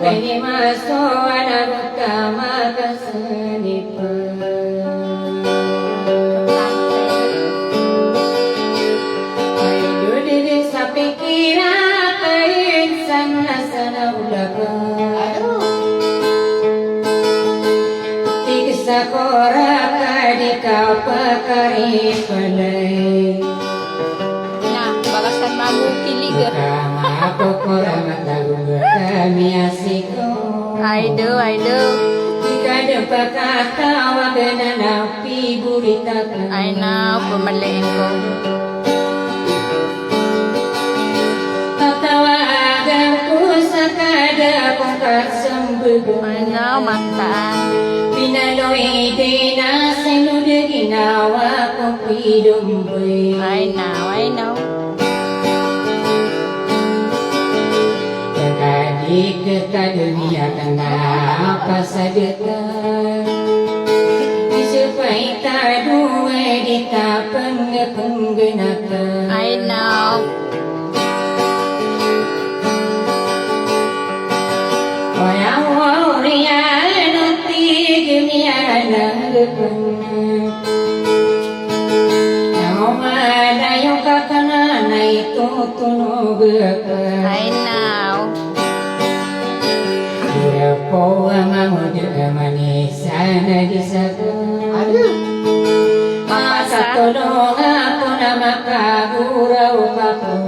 Ini masuk anak utama kesenipan. Ayo diri sampai kira kain sana ulaka. Tiksa kora kadika pakari palai. Nah, balasan mamu kilig. Ako kora mataguga kami asiko. Aido. Jika dapat katawa napi buritakan. Ay na, pumaliin ko. Tawaganku sakada kong kasambugo. Ay na, mataan. Pinaloy din na sinunod ginawa kong pidumboy. I know. Kakadik ka dunia kenapa sadetan. Supaya tak dua kita penggenakan. I know. I know.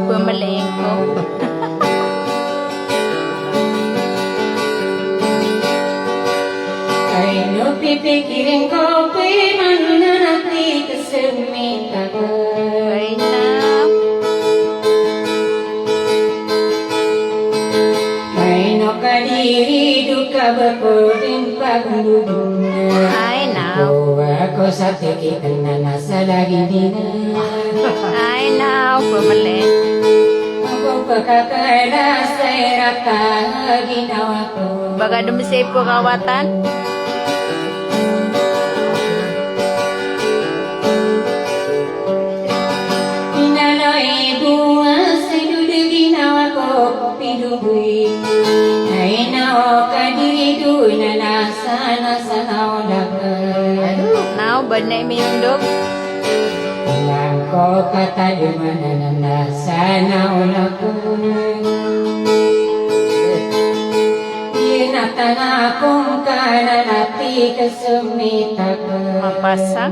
Pumaliin ko. Pipikirin ko pa'y mananati kasamita ka. Ay na. Ay no kadiri duka berkodin pagdudung. I Oh know. ako sa tikitan na nasa lagi din. I know. Pumaliin. Ako pagkakala sa irata ginawa ko. Baga dumisay po kawatan. Pinaloy buwan sa dudu ginawa ko pidubuy. Ay nao kadirido na nasa naulagay. Now, bad na imiyundog. Ilang ko kataluman na nasa naulagay. Inatan akong kanalati kasumita ka. Mapasa.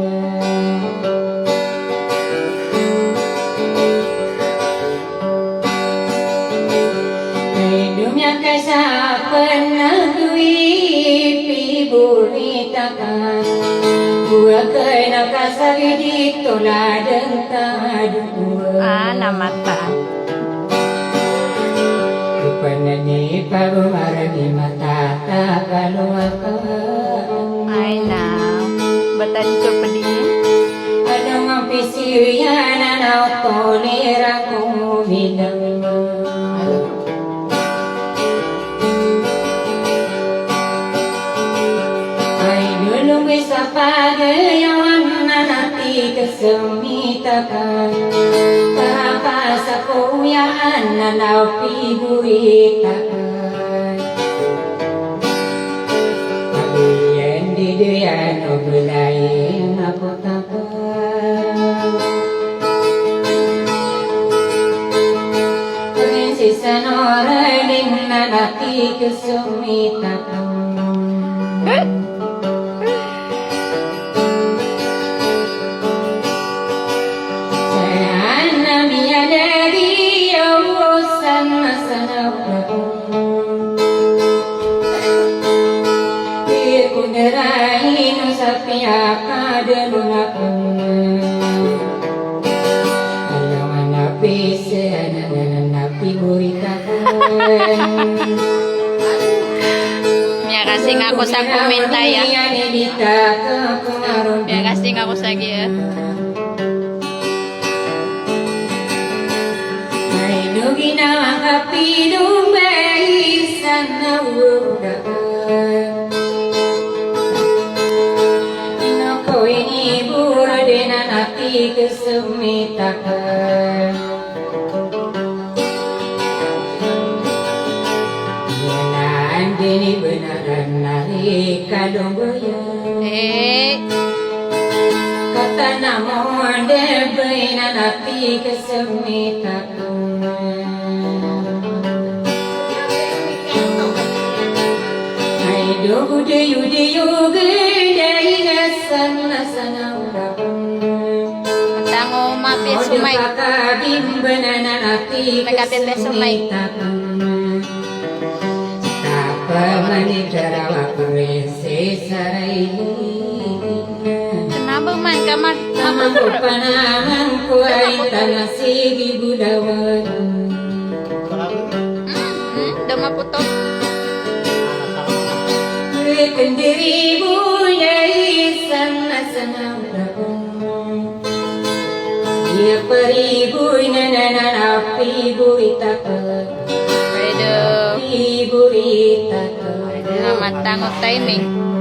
Ay dumya sa panagui piburita ka. Buwa kay nakasagi dito ladang kadua. Namataan. Kupanani pagumarami matatakalwa ka. Ay na. Batan ko pa din. Anong ang pisirya na nautolera kong bilang. Ay nulungi sa pagayawan na nati kasamita ka. Para sa kuyaan na napigurita ka. Abiyan didiyan o bulayin ako takan. Prinsesa Noraling na nati kasumita ka. Miya kasing ako sa komentay ya. Miya kasing ako sa giya. Ay lugi na kapilong baisan na udakan. Inoko inibura din ang ati kasumitakan. Dini benaran nari kadonggoya Kata namon debay na napi kasamitaku Ay dogu deyu gede inasan nasana Tango mapit sumay. Kakabimbanan napi Magkapit na sumay. Pamanitarawa kurese saraili Kenapa man kamar? Tamangko panaman ko ay tanasigi budawan Dama putok. Kendiri buyay sana Dia peribuy nananapi buy takot Pwede. Ibu ita Selamat tangok timing.